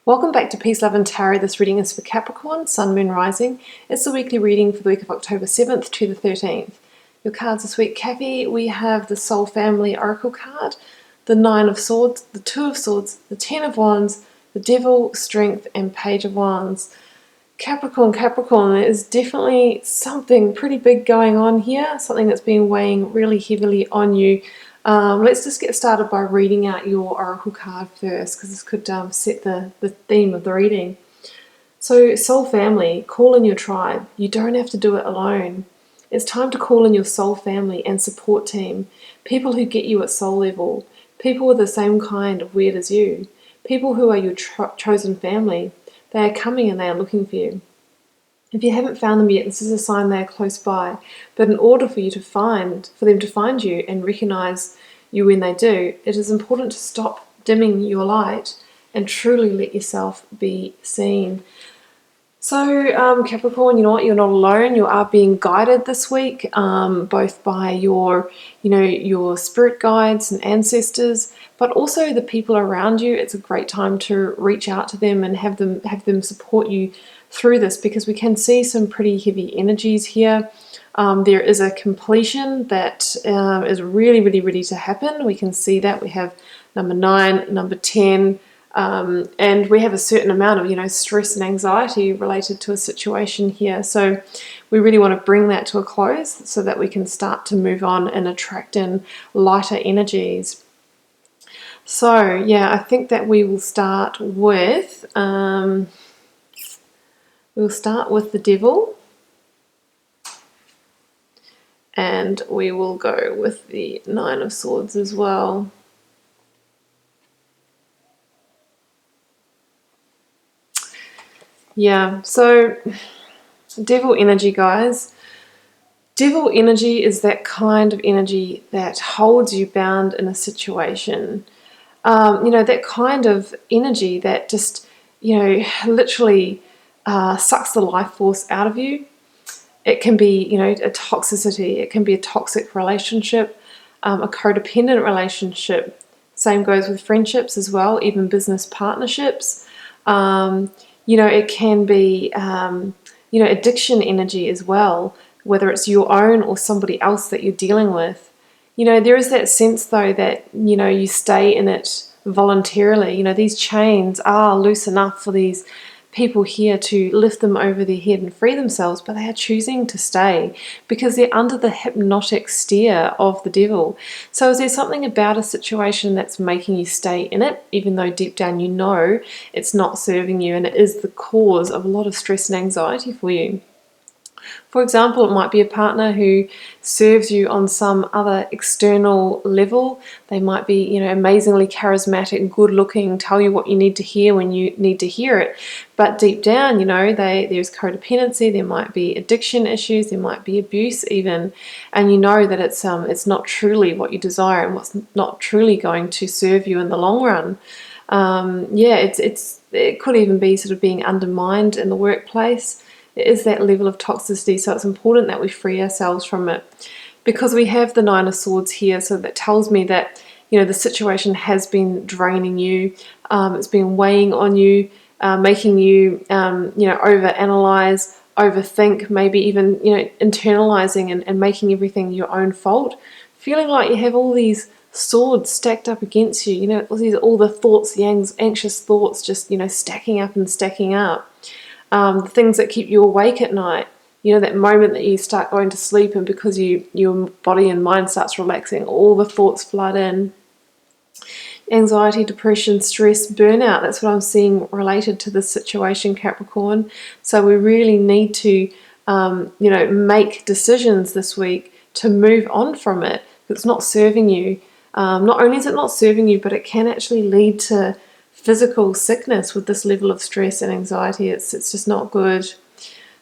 Welcome back to Peace, Love and Tarot. This reading is for Capricorn, Sun, Moon, Rising. It's the weekly reading for the week of October 7th to the 13th. Your cards this week, Cappy, we have the Soul Family Oracle card, the Nine of Swords, the Two of Swords, the Ten of Wands, the Devil, Strength, and Page of Wands. Capricorn, there is definitely something pretty big going on here, something that's been weighing really heavily on you. Let's just get started by reading out your oracle card first, because this could set the theme of the reading. So, soul family, call in your tribe. You don't have to do it alone. It's time to call in your soul family and support team, people who get you at soul level, people with the same kind of weird as you, people who are your chosen family. They are coming and they are looking for you. If you haven't found them yet, this is a sign they are close by. But in order for them to find you and recognize you when they do, it is important to stop dimming your light and truly let yourself be seen. So, Capricorn, you know what? You're not alone. You are being guided this week, both by your spirit guides and ancestors, but also the people around you. It's a great time to reach out to them and have them support you through this, because we can see some pretty heavy energies here. There is a completion that is really ready to happen. We can see that. We have number 9, number 10, and we have a certain amount of stress and anxiety related to a situation here. So we really want to bring that to a close so that we can start to move on and attract in lighter energies. So yeah, I think that we will start with the Devil, and we will go with the Nine of Swords as well. Yeah, so Devil energy, guys. Devil energy is that kind of energy that holds you bound in a situation. That kind of energy that just, literally sucks the life force out of you. It can be, a toxicity. It can be a toxic relationship, a codependent relationship. Same goes with friendships as well, even business partnerships. It can be, addiction energy as well, whether it's your own or somebody else that you're dealing with. There is that sense, though, that, you stay in it voluntarily. These chains are loose enough for these people here to lift them over their head and free themselves, but they are choosing to stay because they're under the hypnotic stare of the devil. So is there something about a situation that's making you stay in it, even though deep down you know it's not serving you and it is the cause of a lot of stress and anxiety for you? For example, it might be a partner who serves you on some other external level. They might be, amazingly charismatic, good looking, tell you what you need to hear when you need to hear it. But deep down, there's codependency, there might be addiction issues, there might be abuse even, and you know that it's not truly what you desire and what's not truly going to serve you in the long run. It could even be sort of being undermined in the workplace. It is that level of toxicity, so it's important that we free ourselves from it, because we have the Nine of Swords here. So that tells me that the situation has been draining you, it's been weighing on you, making you overanalyze, overthink, maybe even internalizing and making everything your own fault, feeling like you have all these swords stacked up against you. All the thoughts, the anxious thoughts, just stacking up and stacking up. The things that keep you awake at night, that moment that you start going to sleep, and because your body and mind starts relaxing, all the thoughts flood in. Anxiety, depression, stress, burnout, that's what I'm seeing related to this situation, Capricorn. So we really need to, make decisions this week to move on from it. It's not serving you. Not only is it not serving you, but it can actually lead to physical sickness with this level of stress and anxiety. It's just not good.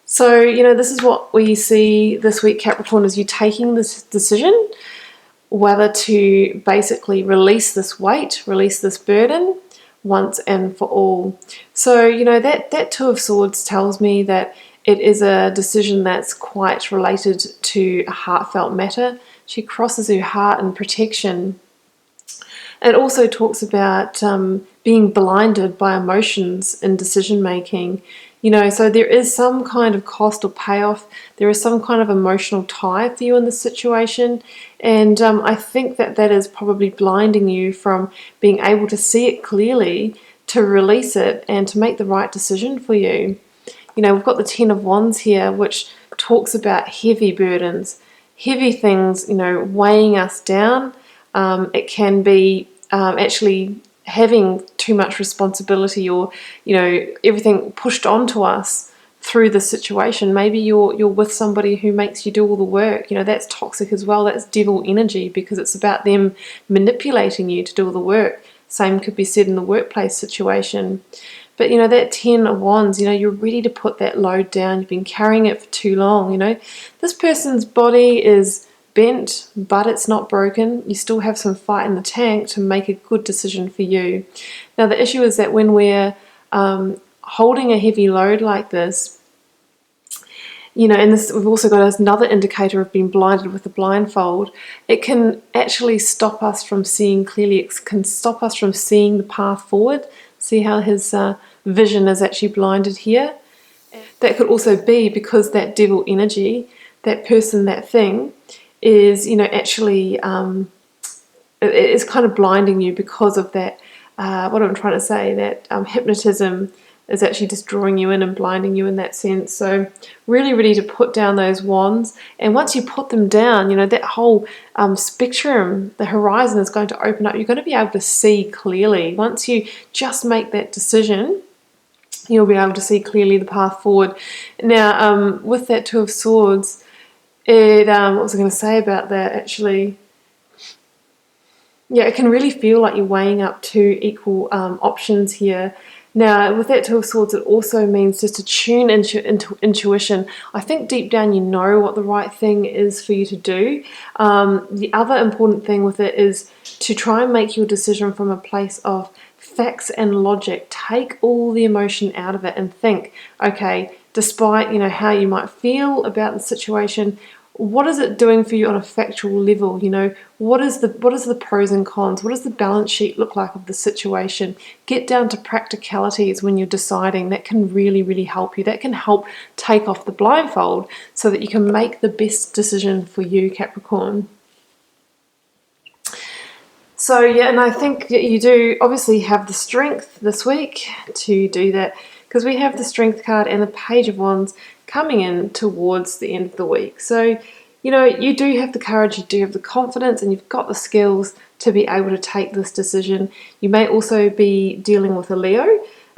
So, this is what we see this week, Capricorn, is you taking this decision whether to basically release this weight, release this burden once and for all. So, that Two of Swords tells me that it is a decision that's quite related to a heartfelt matter. She crosses her heart and protection. It also talks about being blinded by emotions in decision making. So there is some kind of cost or payoff. There is some kind of emotional tie for you in this situation. And I think that is probably blinding you from being able to see it clearly, to release it, and to make the right decision for you. We've got the Ten of Wands here, which talks about heavy burdens, heavy things, weighing us down. It can be actually having too much responsibility, or everything pushed onto us through the situation. Maybe you're with somebody who makes you do all the work. That's toxic as well. That's devil energy, because it's about them manipulating you to do all the work. Same could be said in the workplace situation. But that Ten of Wands, you're ready to put that load down. You've been carrying it for too long. This person's body is bent, but it's not broken. You still have some fight in the tank to make a good decision for you. Now, the issue is that when we're holding a heavy load like this, and this, we've also got another indicator of being blinded with the blindfold. It can actually stop us from seeing clearly. It can stop us from seeing the path forward. See how his vision is actually blinded here? That could also be because that devil energy, that person, that thing, is, actually it is kind of blinding you because of that, what I'm trying to say, that hypnotism is actually just drawing you in and blinding you in that sense. So really ready to put down those wands. And once you put them down, that whole spectrum, the horizon is going to open up. You're going to be able to see clearly. Once you just make that decision, you'll be able to see clearly the path forward. Now, with that Two of Swords, what was I going to say about that actually? Yeah, it can really feel like you're weighing up two equal options here. Now, with that Two of Swords, it also means just to tune into intuition. I think deep down you know what the right thing is for you to do. The other important thing with it is to try and make your decision from a place of facts and logic. Take all the emotion out of it and think, okay, despite how you might feel about the situation, what is it doing for you on a factual level? What is the pros and cons? What does the balance sheet look like of the situation? Get down to practicalities when you're deciding. That can really, really help you. That can help take off the blindfold so that you can make the best decision for you, Capricorn. So yeah, and I think you do obviously have the strength this week to do that, because we have the Strength card and the Page of Wands coming in towards the end of the week. So, you do have the courage, you do have the confidence, and you've got the skills to be able to take this decision. You may also be dealing with a Leo.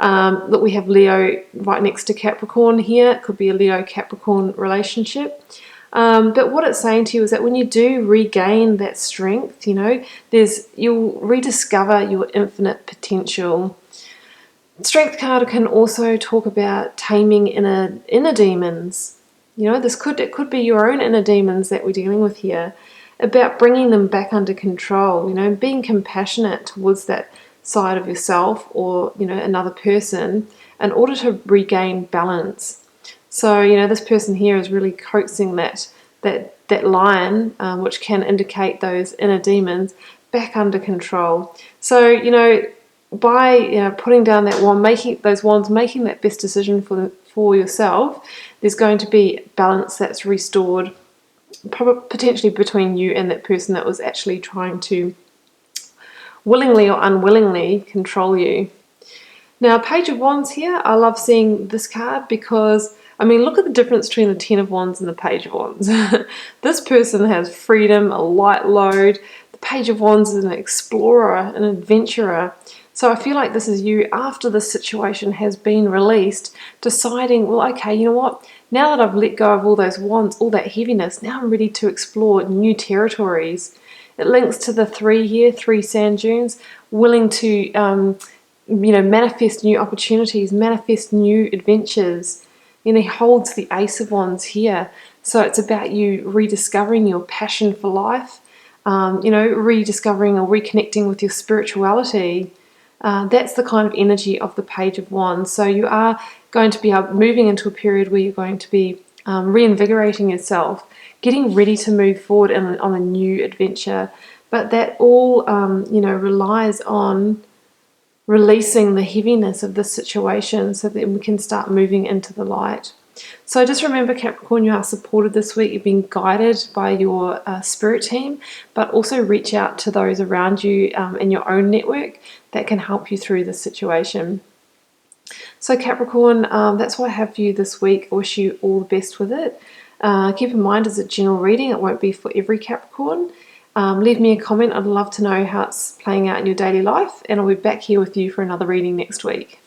Look, we have Leo right next to Capricorn here. It could be a Leo-Capricorn relationship. But what it's saying to you is that when you do regain that strength, you'll rediscover your infinite potential. Strength card can also talk about taming inner demons. It could be your own inner demons that we're dealing with here, about bringing them back under control. Being compassionate towards that side of yourself or another person in order to regain balance. So this person here is really coaxing that lion, which can indicate those inner demons, back under control. So by putting down that wand, making that best decision for yourself, there's going to be balance that's restored, potentially between you and that person that was actually trying to willingly or unwillingly control you. Now, Page of Wands here, I love seeing this card because, look at the difference between the Ten of Wands and the Page of Wands. This person has freedom, a light load. The Page of Wands is an explorer, an adventurer. So I feel like this is you, after this situation has been released, deciding, well, okay, you know what? Now that I've let go of all those wands, all that heaviness, now I'm ready to explore new territories. It links to the 3 here, 3 sand dunes, willing to, manifest new opportunities, manifest new adventures. He holds the Ace of Wands here. So it's about you rediscovering your passion for life, rediscovering or reconnecting with your spirituality. That's the kind of energy of the Page of Wands. So you are going to be moving into a period where you're going to be reinvigorating yourself, getting ready to move forward on a new adventure. But that all, relies on releasing the heaviness of this situation so that we can start moving into the light. So just remember, Capricorn, you are supported this week. You're being guided by your spirit team, but also reach out to those around you in your own network that can help you through this situation. So Capricorn, that's what I have for you this week. I wish you all the best with it. Keep in mind, it's a general reading. It won't be for every Capricorn. Leave me a comment. I'd love to know how it's playing out in your daily life, and I'll be back here with you for another reading next week.